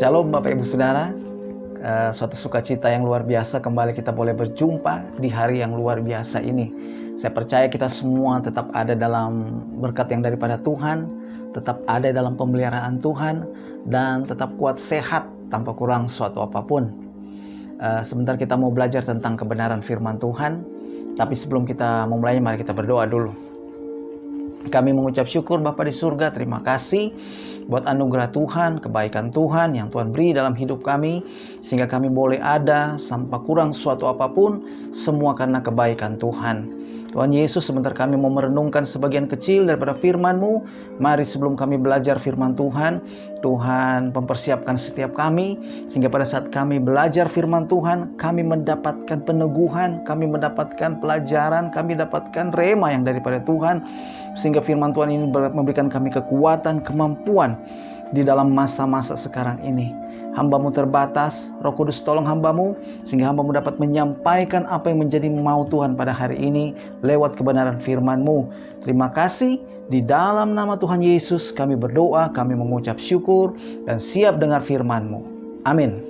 Shalom Bapak Ibu Saudara, suatu sukacita yang luar biasa kembali kita boleh berjumpa di hari yang luar biasa ini. Saya percaya kita semua tetap ada dalam berkat yang daripada Tuhan, tetap ada dalam pemeliharaan Tuhan, dan tetap kuat sehat tanpa kurang suatu apapun. Sebentar kita mau belajar tentang kebenaran firman Tuhan, tapi sebelum kita memulai mari kita berdoa dulu. Kami mengucap syukur Bapa di surga, terima kasih buat anugerah Tuhan, kebaikan Tuhan yang Tuhan beri dalam hidup kami, sehingga kami boleh ada tanpa kurang suatu apapun, semua karena kebaikan Tuhan. Tuhan Yesus, sebentar kami mau merenungkan sebagian kecil daripada firman-Mu. Mari sebelum kami belajar firman Tuhan, Tuhan mempersiapkan setiap kami, sehingga pada saat kami belajar firman Tuhan, kami mendapatkan peneguhan, kami mendapatkan pelajaran, kami dapatkan rema yang daripada Tuhan, sehingga firman Tuhan ini memberikan kami kekuatan, kemampuan di dalam masa-masa sekarang ini. Hamba-Mu terbatas, Roh Kudus tolong hamba-Mu, sehingga hamba-Mu dapat menyampaikan apa yang menjadi mau Tuhan pada hari ini, lewat kebenaran firman-Mu. Terima kasih, di dalam nama Tuhan Yesus kami berdoa, kami mengucap syukur, dan siap dengar firman-Mu. Amin.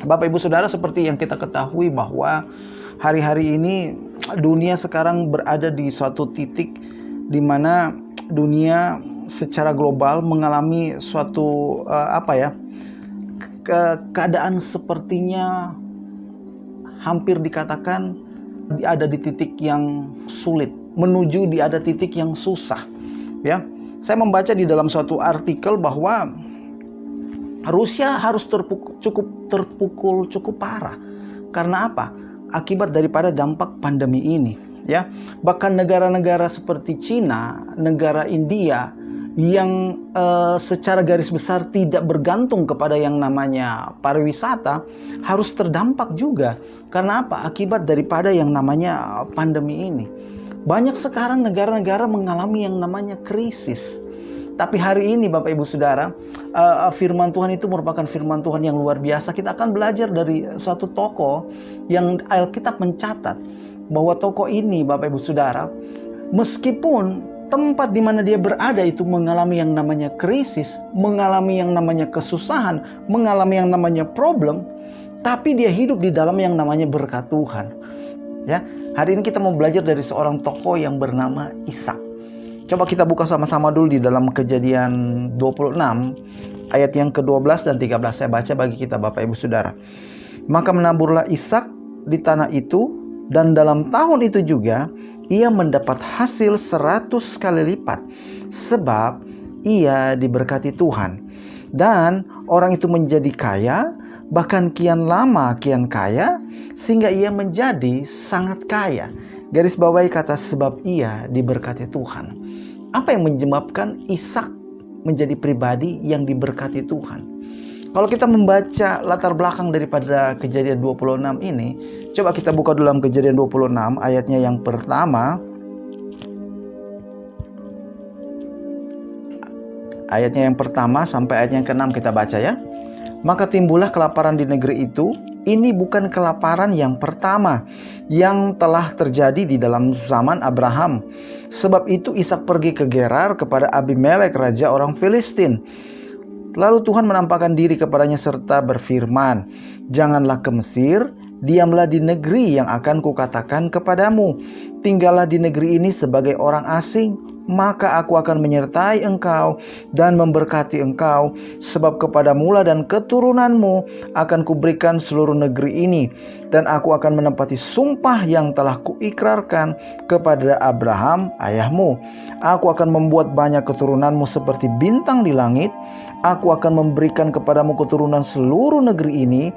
Bapak Ibu Saudara, seperti yang kita ketahui bahwa hari-hari ini dunia sekarang berada di suatu titik di mana dunia secara global mengalami suatu keadaan sepertinya hampir dikatakan ada di titik yang sulit, menuju di ada titik yang susah. Ya, saya membaca di dalam suatu artikel bahwa Rusia harus terpukul cukup parah. Karena apa? Akibat daripada dampak pandemi ini. Ya, bahkan negara-negara seperti Cina, negara India yang secara garis besar tidak bergantung kepada yang namanya pariwisata harus terdampak juga. Karena apa? Akibat daripada yang namanya pandemi ini. Banyak sekarang negara-negara mengalami yang namanya krisis. Tapi hari ini Bapak Ibu Saudara, firman Tuhan itu merupakan firman Tuhan yang luar biasa. Kita akan belajar dari suatu tokoh yang Alkitab mencatat bahwa tokoh ini Bapak Ibu Saudara, meskipun tempat di mana dia berada itu mengalami yang namanya krisis, mengalami yang namanya kesusahan, mengalami yang namanya problem, tapi dia hidup di dalam yang namanya berkat Tuhan. Ya, hari ini kita mau belajar dari seorang tokoh yang bernama Ishak. Coba kita buka sama-sama dulu di dalam Kejadian 26 ayat yang ke-12 dan 13. Saya baca bagi kita Bapak Ibu Saudara. Maka menaburlah Ishak di tanah itu, dan dalam tahun itu juga ia mendapat hasil 100 kali lipat, sebab ia diberkati Tuhan. Dan orang itu menjadi kaya, bahkan kian lama kian kaya, sehingga ia menjadi sangat kaya. Garis bawahi kata sebab ia diberkati Tuhan. Apa yang menyebabkan Ishak menjadi pribadi yang diberkati Tuhan? Kalau kita membaca latar belakang daripada Kejadian 26 ini, coba kita buka dalam Kejadian 26 ayatnya yang pertama. Ayatnya yang pertama sampai ayat yang ke-6 kita baca ya. Maka timbullah kelaparan di negeri itu. Ini bukan kelaparan yang pertama yang telah terjadi di dalam zaman Abraham. Sebab itu Ishak pergi ke Gerar kepada Abimelek, raja orang Filistin. Lalu Tuhan menampakkan diri kepadanya serta berfirman, janganlah ke Mesir, diamlah di negeri yang akan kukatakan kepadamu. Tinggallah di negeri ini sebagai orang asing, maka aku akan menyertai engkau dan memberkati engkau, sebab kepadamu dan keturunanmu akan kuberikan seluruh negeri ini, dan aku akan menepati sumpah yang telah kuikrarkan kepada Abraham ayahmu. Aku akan membuat banyak keturunanmu seperti bintang di langit. Aku akan memberikan kepadamu keturunan seluruh negeri ini,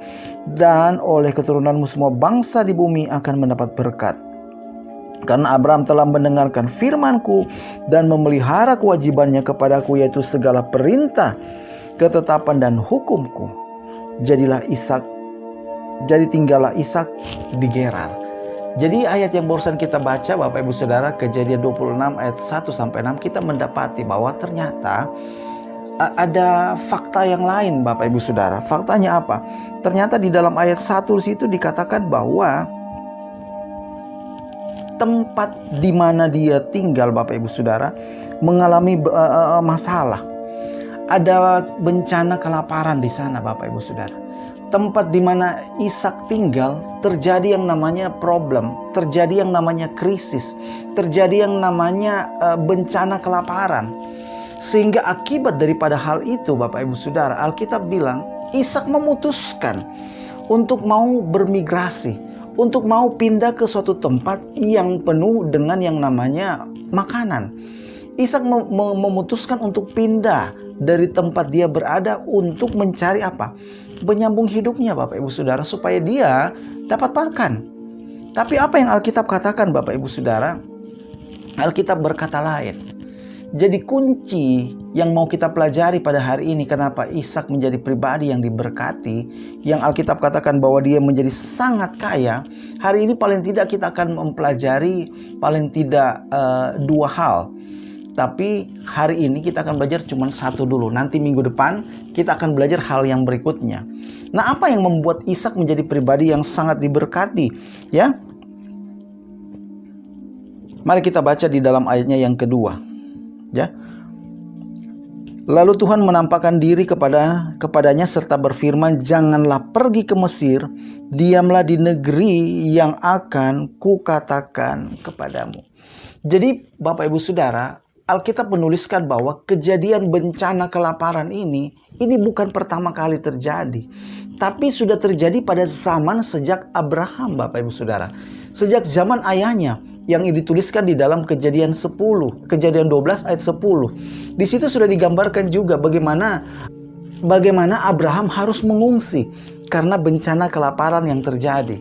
dan oleh keturunanmu semua bangsa di bumi akan mendapat berkat. Karena Abraham telah mendengarkan firmanku dan memelihara kewajibannya kepadaku, yaitu segala perintah, ketetapan dan hukumku. Jadi tinggallah Ishak di Gerar. Jadi ayat yang barusan kita baca Bapak Ibu Saudara, Kejadian 26 ayat 1 sampai 6, kita mendapati bahwa ternyata ada fakta yang lain Bapak Ibu Saudara. Faktanya apa? Ternyata di dalam ayat 1 situ dikatakan bahwa tempat di mana dia tinggal Bapak Ibu Saudara mengalami masalah. Ada bencana kelaparan di sana, Bapak Ibu Saudara. Tempat di mana Ishak tinggal terjadi yang namanya problem, terjadi yang namanya krisis, terjadi yang namanya bencana kelaparan. Sehingga akibat daripada hal itu, Bapak Ibu Saudara, Alkitab bilang Ishak memutuskan untuk mau bermigrasi, untuk mau pindah ke suatu tempat yang penuh dengan yang namanya makanan. Ishak memutuskan untuk pindah dari tempat dia berada untuk mencari apa? Menyambung hidupnya, Bapak Ibu Saudara, supaya dia dapat makan. Tapi apa yang Alkitab katakan, Bapak Ibu Saudara? Alkitab berkata lain. Jadi kunci yang mau kita pelajari pada hari ini, kenapa Ishak menjadi pribadi yang diberkati, yang Alkitab katakan bahwa dia menjadi sangat kaya. Hari ini paling tidak kita akan mempelajari paling tidak dua hal. Tapi hari ini kita akan belajar cuma satu dulu. Nanti minggu depan kita akan belajar hal yang berikutnya. Nah, apa yang membuat Ishak menjadi pribadi yang sangat diberkati? Ya, mari kita baca di dalam ayatnya yang kedua. Ya, lalu Tuhan menampakkan diri kepadanya serta berfirman, janganlah pergi ke Mesir, diamlah di negeri yang akan kukatakan kepadamu. Jadi Bapak Ibu Saudara, Alkitab menuliskan bahwa kejadian bencana kelaparan ini bukan pertama kali terjadi. Tapi sudah terjadi pada zaman sejak Abraham, Bapak Ibu Saudara. Sejak zaman ayahnya yang dituliskan di dalam Kejadian 10, Kejadian 12 ayat 10. Di situ sudah digambarkan juga bagaimana Abraham harus mengungsi karena bencana kelaparan yang terjadi.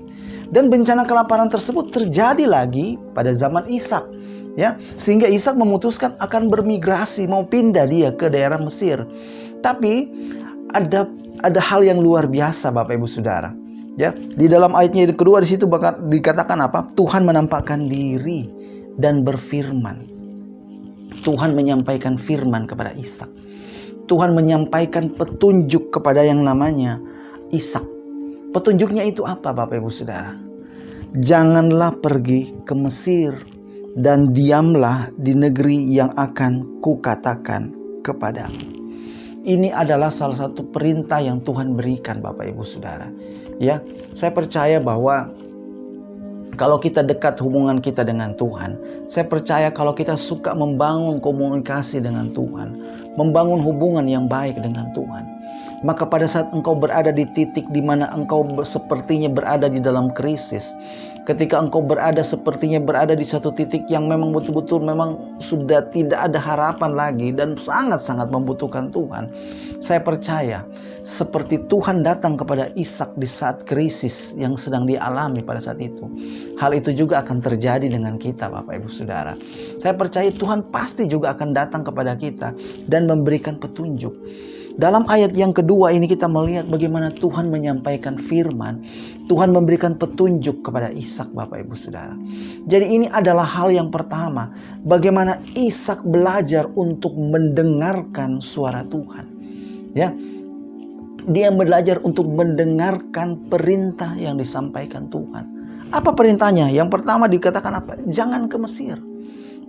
Dan bencana kelaparan tersebut terjadi lagi pada zaman Ishak. Ya, sehingga Ishak memutuskan akan bermigrasi, mau pindah dia ke daerah Mesir. Tapi ada hal yang luar biasa, Bapak Ibu Saudara. Ya, di dalam ayatnya yang kedua di situ dikatakan apa? Tuhan menampakkan diri dan berfirman. Tuhan menyampaikan firman kepada Ishak. Tuhan menyampaikan petunjuk kepada yang namanya Ishak. Petunjuknya itu apa, Bapak Ibu Saudara? Janganlah pergi ke Mesir dan diamlah di negeri yang akan kukatakan kepadamu. Ini adalah salah satu perintah yang Tuhan berikan, Bapak Ibu Saudara. Ya, saya percaya bahwa kalau kita dekat hubungan kita dengan Tuhan, saya percaya kalau kita suka membangun komunikasi dengan Tuhan, membangun hubungan yang baik dengan Tuhan, maka pada saat engkau berada di titik di mana engkau sepertinya berada di dalam krisis, ketika engkau sepertinya berada di satu titik yang memang betul-betul memang sudah tidak ada harapan lagi dan sangat-sangat membutuhkan Tuhan, saya percaya seperti Tuhan datang kepada Ishak di saat krisis yang sedang dialami pada saat itu, hal itu juga akan terjadi dengan kita, Bapak Ibu Saudara. Saya percaya Tuhan pasti juga akan datang kepada kita dan memberikan petunjuk. Dalam ayat yang kedua ini kita melihat bagaimana Tuhan menyampaikan firman. Tuhan memberikan petunjuk kepada Ishak, Bapak Ibu Saudara. Jadi ini adalah hal yang pertama. Bagaimana Ishak belajar untuk mendengarkan suara Tuhan. Ya, dia belajar untuk mendengarkan perintah yang disampaikan Tuhan. Apa perintahnya? Yang pertama dikatakan apa? Jangan ke Mesir.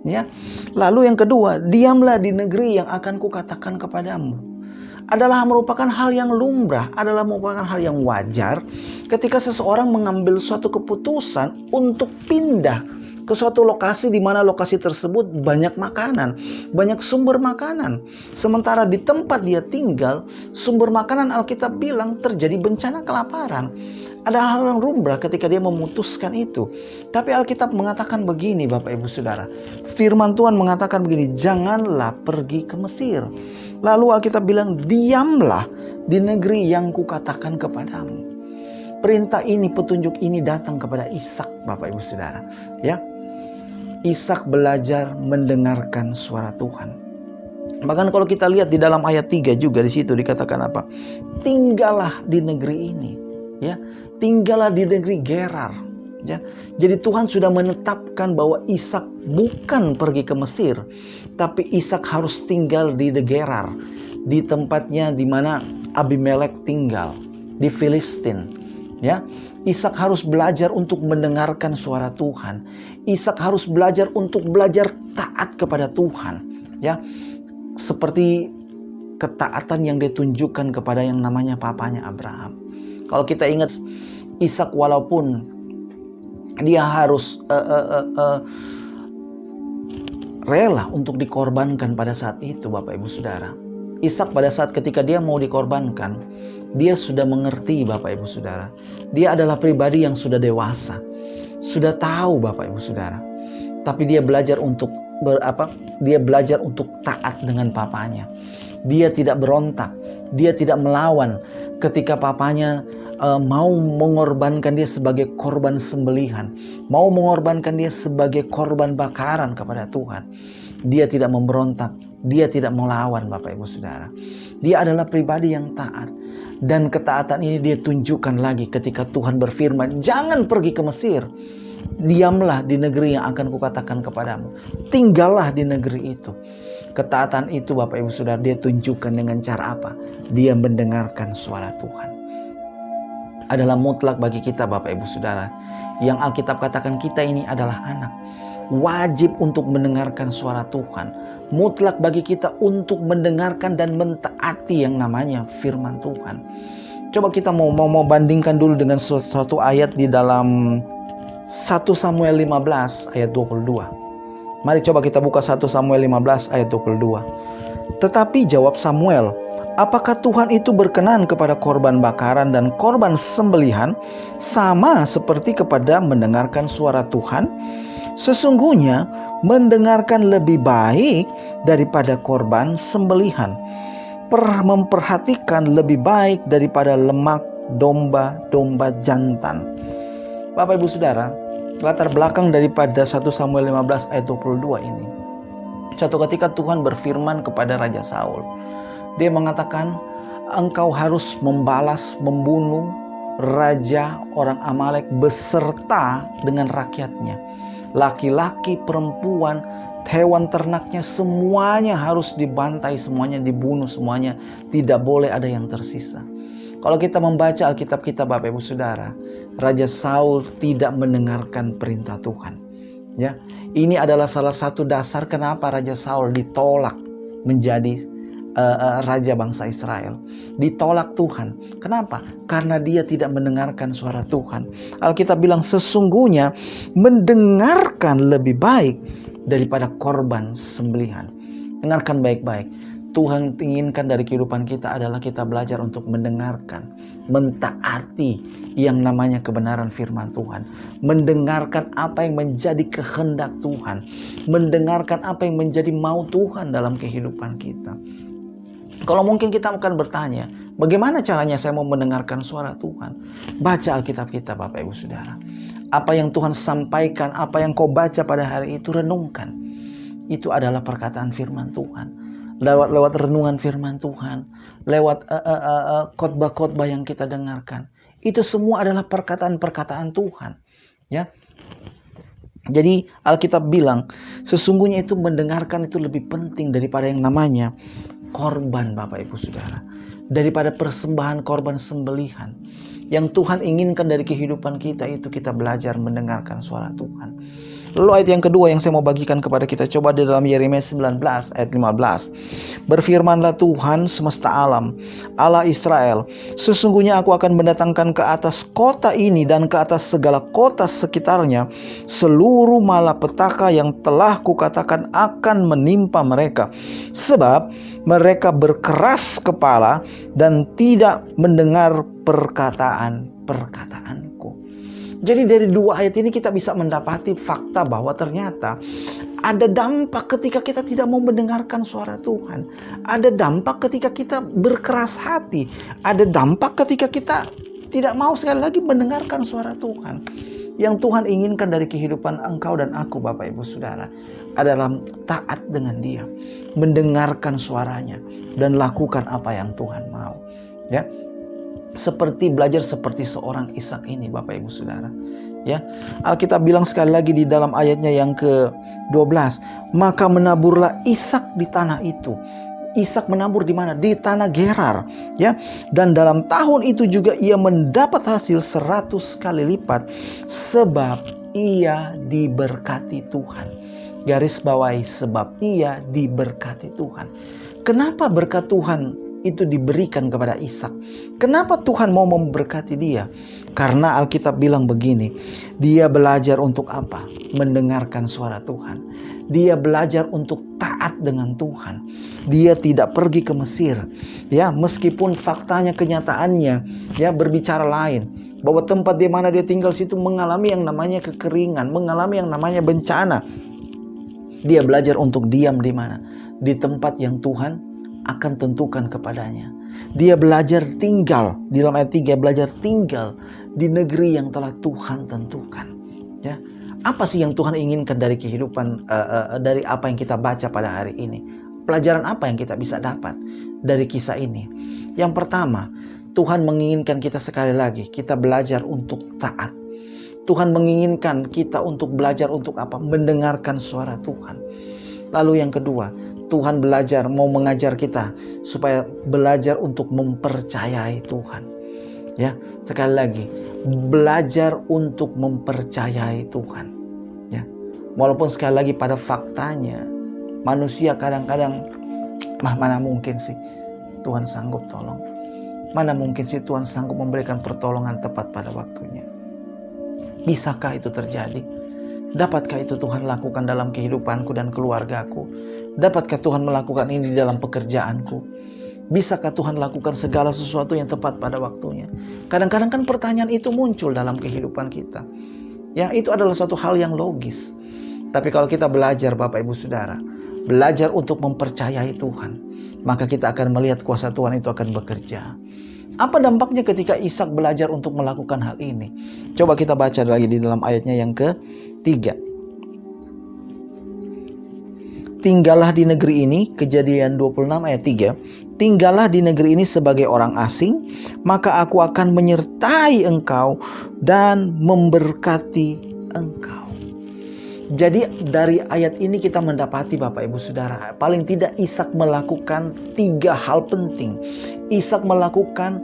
Ya. Lalu yang kedua, diamlah di negeri yang akan kukatakan kepadamu. Adalah merupakan hal yang lumrah, adalah merupakan hal yang wajar ketika seseorang mengambil suatu keputusan untuk pindah ke suatu lokasi di mana lokasi tersebut banyak makanan, banyak sumber makanan. Sementara di tempat dia tinggal, sumber makanan Alkitab bilang terjadi bencana kelaparan. Ada hal yang lumrah ketika dia memutuskan itu. Tapi Alkitab mengatakan begini, Bapak Ibu Saudara. Firman Tuhan mengatakan begini, janganlah pergi ke Mesir. Lalu Alkitab bilang, diamlah di negeri yang kukatakan kepadamu. Perintah ini, petunjuk ini datang kepada Ishak, Bapak Ibu Saudara. Ya, Ishak belajar mendengarkan suara Tuhan. Bahkan kalau kita lihat di dalam ayat 3 juga di situ dikatakan apa? Tinggallah di negeri ini. Ya, tinggallah di negeri Gerar. Ya, jadi Tuhan sudah menetapkan bahwa Ishak bukan pergi ke Mesir, tapi Ishak harus tinggal di Gerar, di tempatnya di mana Abimelek tinggal, di Filistin. Ya, Ishak harus belajar untuk mendengarkan suara Tuhan. Ishak harus belajar untuk belajar taat kepada Tuhan. Ya, seperti ketaatan yang dia tunjukkan kepada yang namanya papanya Abraham. Kalau kita ingat Ishak, walaupun dia harus rela untuk dikorbankan pada saat itu, Bapak Ibu Saudara. Ishak pada saat ketika dia mau dikorbankan, dia sudah mengerti, Bapak Ibu Saudara. Dia adalah pribadi yang sudah dewasa, sudah tahu, Bapak Ibu Saudara. Tapi dia belajar untuk taat dengan papanya. Dia tidak berontak, dia tidak melawan ketika papanya mau mengorbankan dia sebagai korban sembelihan, mau mengorbankan dia sebagai korban bakaran kepada Tuhan. Dia tidak memberontak, dia tidak melawan, Bapak Ibu Saudara. Dia adalah pribadi yang taat. Dan ketaatan ini dia tunjukkan lagi ketika Tuhan berfirman, jangan pergi ke Mesir. Diamlah di negeri yang akan kukatakan kepadamu. Tinggallah di negeri itu. Ketaatan itu, Bapak Ibu Saudara, dia tunjukkan dengan cara apa? Dia mendengarkan suara Tuhan. Adalah mutlak bagi kita, Bapak Ibu Saudara. Yang Alkitab katakan kita ini adalah anak. Wajib untuk mendengarkan suara Tuhan. Mutlak bagi kita untuk mendengarkan dan mentaati yang namanya firman Tuhan. Coba kita mau bandingkan dulu dengan suatu ayat di dalam 1 Samuel 15 ayat 22. Mari coba kita buka 1 Samuel 15 ayat 22. Tetapi jawab Samuel, apakah Tuhan itu berkenan kepada korban bakaran dan korban sembelihan sama seperti kepada mendengarkan suara Tuhan? Sesungguhnya mendengarkan lebih baik daripada korban sembelihan. Memperhatikan lebih baik daripada lemak domba-domba jantan. Bapak Ibu Saudara, latar belakang daripada 1 Samuel 15 ayat 22 ini. Suatu ketika Tuhan berfirman kepada Raja Saul. Dia mengatakan, engkau harus membunuh raja orang Amalek beserta dengan rakyatnya. Laki-laki, perempuan, hewan ternaknya, semuanya harus dibantai, semuanya dibunuh, semuanya tidak boleh ada yang tersisa. Kalau kita membaca Alkitab kita, Bapak Ibu Saudara, Raja Saul tidak mendengarkan perintah Tuhan. Ya, ini adalah salah satu dasar kenapa Raja Saul ditolak menjadi raja bangsa Israel. Ditolak Tuhan. Kenapa? Karena dia tidak mendengarkan suara Tuhan. Alkitab bilang sesungguhnya mendengarkan lebih baik daripada korban sembelihan. Dengarkan baik-baik. Tuhan inginkan dari kehidupan kita adalah kita belajar untuk mendengarkan, mentaati yang namanya kebenaran firman Tuhan. Mendengarkan apa yang menjadi kehendak Tuhan. Mendengarkan apa yang menjadi mau Tuhan dalam kehidupan kita. Kalau mungkin kita akan bertanya, bagaimana caranya saya mau mendengarkan suara Tuhan? Baca Alkitab kita, Bapak Ibu Saudara. Apa yang Tuhan sampaikan, apa yang kau baca pada hari itu, renungkan. Itu adalah perkataan firman Tuhan. Lewat renungan firman Tuhan, lewat khotbah-khotbah yang kita dengarkan. Itu semua adalah perkataan-perkataan Tuhan. Ya. Jadi Alkitab bilang, sesungguhnya itu mendengarkan itu lebih penting daripada yang namanya korban, Bapak Ibu Saudara. Daripada persembahan korban sembelihan. Yang Tuhan inginkan dari kehidupan kita itu kita belajar mendengarkan suara Tuhan. Lalu ayat yang kedua yang saya mau bagikan kepada kita, coba di dalam Yeremia 19 ayat 15. Berfirmanlah Tuhan semesta alam, Allah Israel, sesungguhnya aku akan mendatangkan ke atas kota ini dan ke atas segala kota sekitarnya seluruh malapetaka yang telah kukatakan akan menimpa mereka. Sebab mereka berkeras kepala dan tidak mendengar perkataan-perkataanku. Jadi dari dua ayat ini kita bisa mendapati fakta bahwa ternyata ada dampak ketika kita tidak mau mendengarkan suara Tuhan. Ada dampak ketika kita berkeras hati. Ada dampak ketika kita tidak mau sekali lagi mendengarkan suara Tuhan. Yang Tuhan inginkan dari kehidupan engkau dan aku, Bapak Ibu Saudara, adalah taat dengan Dia, mendengarkan suaranya dan lakukan apa yang Tuhan mau. Ya. Belajar seperti seorang Ishak ini, Bapak Ibu Saudara. Ya. Alkitab bilang sekali lagi di dalam ayatnya yang ke-12, maka menaburlah Ishak di tanah itu. Ishak menabur di mana? Di tanah Gerar, ya. Dan dalam tahun itu juga ia mendapat hasil 100 kali lipat sebab ia diberkati Tuhan. Garis bawahi, sebab ia diberkati Tuhan. Kenapa berkat Tuhan itu diberikan kepada Ishak? Kenapa Tuhan mau memberkati dia? Karena Alkitab bilang begini, dia belajar untuk apa? Mendengarkan suara Tuhan. Dia belajar untuk taat dengan Tuhan. Dia tidak pergi ke Mesir, ya, meskipun faktanya, kenyataannya, ya, berbicara lain, bahwa tempat di mana dia tinggal situ mengalami yang namanya kekeringan, mengalami yang namanya bencana. Dia belajar untuk diam di mana? Di tempat yang Tuhan akan tentukan kepadanya. Dia belajar tinggal, di dalam ayat 3, belajar tinggal di negeri yang telah Tuhan tentukan. Ya, apa sih yang Tuhan inginkan dari kehidupan, dari apa yang kita baca pada hari ini? Pelajaran apa yang kita bisa dapat dari kisah ini? Yang pertama, Tuhan menginginkan kita sekali lagi, kita belajar untuk taat. Tuhan menginginkan kita untuk belajar untuk apa? Mendengarkan suara Tuhan. Lalu yang kedua, Tuhan belajar, mau mengajar kita supaya belajar untuk mempercayai Tuhan. Ya, sekali lagi, belajar untuk mempercayai Tuhan. Ya, walaupun sekali lagi pada faktanya manusia kadang-kadang, mana mungkin sih Tuhan sanggup tolong? Mana mungkin sih Tuhan sanggup memberikan pertolongan tepat pada waktunya? Bisakah itu terjadi? Dapatkah itu Tuhan lakukan dalam kehidupanku dan keluargaku? Dapatkah Tuhan melakukan ini di dalam pekerjaanku? Bisakah Tuhan lakukan segala sesuatu yang tepat pada waktunya? Kadang-kadang kan pertanyaan itu muncul dalam kehidupan kita. Ya, itu adalah suatu hal yang logis. Tapi kalau kita belajar, Bapak Ibu Saudara, belajar untuk mempercayai Tuhan, maka kita akan melihat kuasa Tuhan itu akan bekerja. Apa dampaknya ketika Ishak belajar untuk melakukan hal ini? Coba kita baca lagi di dalam ayatnya yang ke-3. Tinggallah di negeri ini, Kejadian 26 ayat 3. Tinggallah di negeri ini sebagai orang asing, maka aku akan menyertai engkau dan memberkati engkau. Jadi dari ayat ini kita mendapati, Bapak Ibu Saudara, paling tidak Ishak melakukan 3 hal penting. Ishak melakukan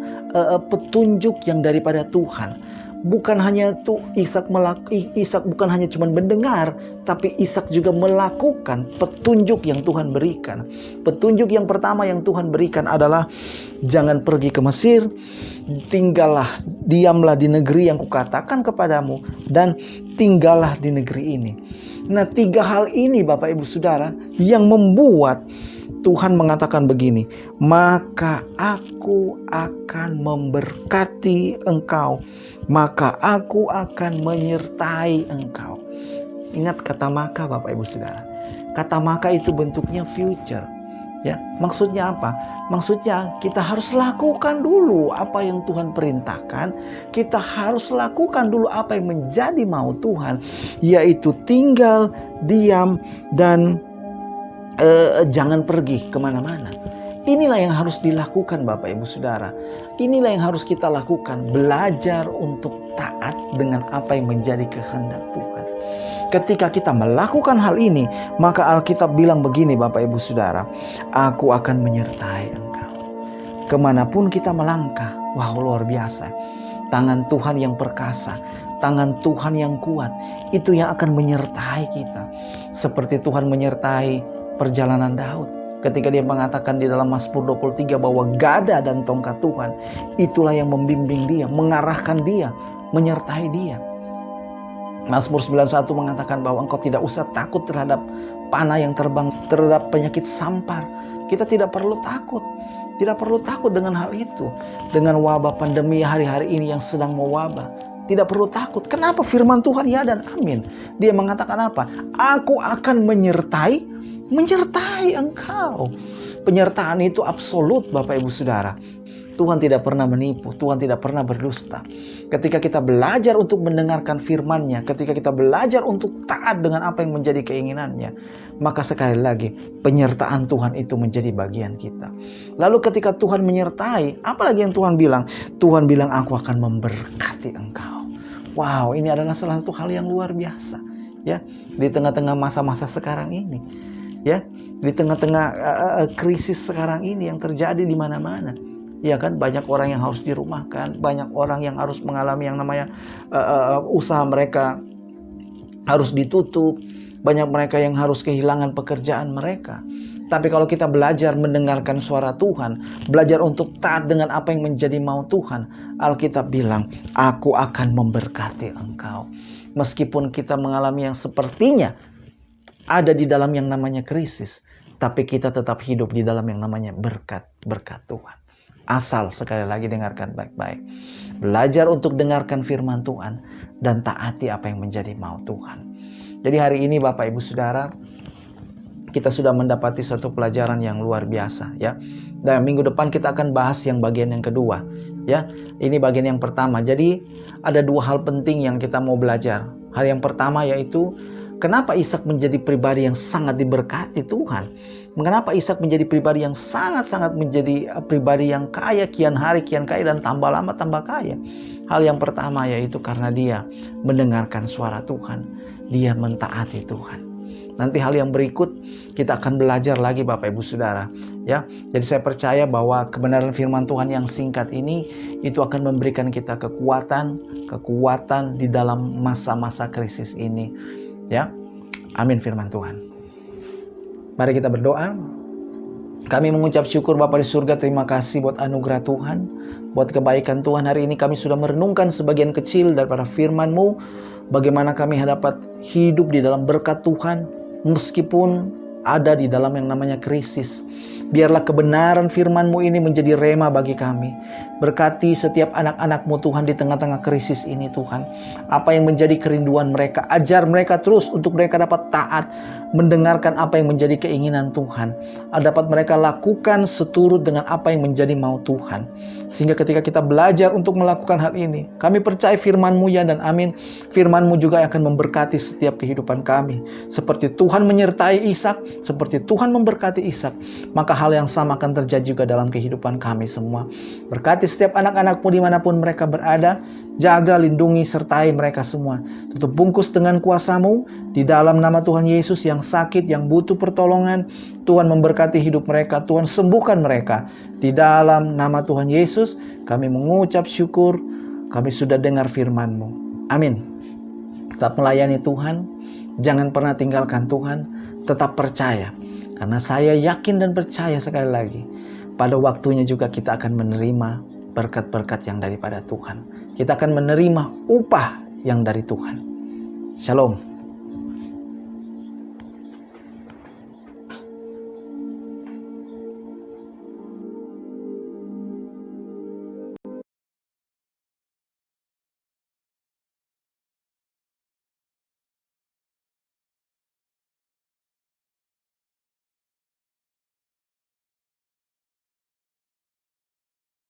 petunjuk yang daripada Tuhan. Bukan hanya itu, Ishak bukan hanya cuma mendengar, tapi Ishak juga melakukan petunjuk yang Tuhan berikan. Petunjuk yang pertama yang Tuhan berikan adalah jangan pergi ke Mesir, tinggallah, diamlah di negeri yang kukatakan kepadamu, dan tinggallah di negeri ini. Nah, 3 hal ini, Bapak Ibu Saudara, yang membuat Tuhan mengatakan begini, maka aku akan memberkati engkau, maka aku akan menyertai engkau. Ingat kata maka, Bapak Ibu Saudara. Kata maka itu bentuknya future. Ya, maksudnya apa? Maksudnya kita harus lakukan dulu apa yang Tuhan perintahkan. Kita harus lakukan dulu apa yang menjadi mau Tuhan, yaitu tinggal, diam, dan jangan pergi kemana-mana. Inilah yang harus dilakukan, Bapak Ibu Saudara. Inilah yang harus kita lakukan. Belajar untuk taat dengan apa yang menjadi kehendak Tuhan. Ketika kita melakukan hal ini, maka Alkitab bilang begini, Bapak Ibu Saudara, aku akan menyertai engkau. Kemanapun kita melangkah, wah, luar biasa. Tangan Tuhan yang perkasa, tangan Tuhan yang kuat, itu yang akan menyertai kita. Seperti Tuhan menyertai perjalanan Daud ketika dia mengatakan di dalam Mazmur 23 bahwa gada dan tongkat Tuhan itulah yang membimbing dia, mengarahkan dia, menyertai dia. Mazmur 91 mengatakan bahwa engkau tidak usah takut terhadap panah yang terbang, terhadap penyakit sampar. Kita tidak perlu takut. Tidak perlu takut dengan hal itu. Dengan wabah pandemi hari-hari ini yang sedang mewabah, tidak perlu takut. Kenapa? Firman Tuhan ya dan amin. Dia mengatakan apa? Aku akan menyertai engkau. Penyertaan itu absolut, Bapak Ibu Saudara. Tuhan tidak pernah menipu, Tuhan tidak pernah berdusta. Ketika kita belajar untuk mendengarkan firman-Nya, ketika kita belajar untuk taat dengan apa yang menjadi keinginannya, maka sekali lagi penyertaan Tuhan itu menjadi bagian kita. Lalu ketika Tuhan menyertai, apalagi yang Tuhan bilang? Tuhan bilang, aku akan memberkati engkau. Wow, ini adalah salah satu hal yang luar biasa, ya, di tengah-tengah masa-masa sekarang ini, ya, di tengah-tengah krisis sekarang ini yang terjadi di mana-mana. Ya kan, banyak orang yang harus dirumahkan, banyak orang yang harus mengalami yang namanya usaha mereka harus ditutup, banyak mereka yang harus kehilangan pekerjaan mereka. Tapi kalau kita belajar mendengarkan suara Tuhan, belajar untuk taat dengan apa yang menjadi mau Tuhan, Alkitab bilang, aku akan memberkati engkau. Meskipun kita mengalami yang sepertinya ada di dalam yang namanya krisis, tapi kita tetap hidup di dalam yang namanya berkat Tuhan. Asal sekali lagi dengarkan baik-baik. Belajar untuk dengarkan firman Tuhan dan taati apa yang menjadi mau Tuhan. Jadi hari ini Bapak Ibu Saudara, kita sudah mendapati satu pelajaran yang luar biasa ya. Dan minggu depan kita akan bahas yang bagian yang kedua ya. Ini bagian yang pertama. Jadi ada dua hal penting yang kita mau belajar. Hal yang pertama yaitu kenapa Ishak menjadi pribadi yang sangat diberkati Tuhan. Kenapa Ishak menjadi pribadi yang sangat-sangat menjadi pribadi yang kaya, kian hari kian kaya dan tambah lama tambah kaya. Hal yang pertama yaitu karena dia mendengarkan suara Tuhan. Dia mentaati Tuhan. Nanti hal yang berikut kita akan belajar lagi Bapak Ibu Saudara ya. Jadi saya percaya bahwa kebenaran firman Tuhan yang singkat ini itu akan memberikan kita kekuatan di dalam masa-masa krisis ini ya. Amin firman Tuhan. Mari kita berdoa. Kami mengucap syukur Bapa di surga, terima kasih buat anugerah Tuhan, buat kebaikan Tuhan. Hari ini kami sudah merenungkan sebagian kecil daripada firman-Mu, bagaimana kami dapat hidup di dalam berkat Tuhan meskipun ada di dalam yang namanya krisis. Biarlah kebenaran firman-Mu ini menjadi rema bagi kami. Berkati setiap anak-anak-Mu Tuhan di tengah-tengah krisis ini Tuhan. Apa yang menjadi kerinduan mereka, ajar mereka terus untuk mereka dapat taat, mendengarkan apa yang menjadi keinginan Tuhan. Dapat mereka lakukan seturut dengan apa yang menjadi mau Tuhan. Sehingga ketika kita belajar untuk melakukan hal ini, kami percaya firman-Mu ya dan amin. Firman-Mu juga akan memberkati setiap kehidupan kami. Seperti Tuhan menyertai Ishak, seperti Tuhan memberkati Ishak, maka hal yang sama akan terjadi juga dalam kehidupan kami semua. Berkati setiap anak-anak-Mu dimanapun mereka berada. Jaga, lindungi, sertai mereka semua. Tutup bungkus dengan kuasa-Mu. Di dalam nama Tuhan Yesus, yang sakit, yang butuh pertolongan, Tuhan memberkati hidup mereka. Tuhan sembuhkan mereka. Di dalam nama Tuhan Yesus, kami mengucap syukur. Kami sudah dengar firman-Mu. Amin. Tetap melayani Tuhan. Jangan pernah tinggalkan Tuhan. Tetap percaya. Karena saya yakin dan percaya sekali lagi, pada waktunya juga kita akan menerima berkat-berkat yang daripada Tuhan. Kita akan menerima upah yang dari Tuhan. Shalom.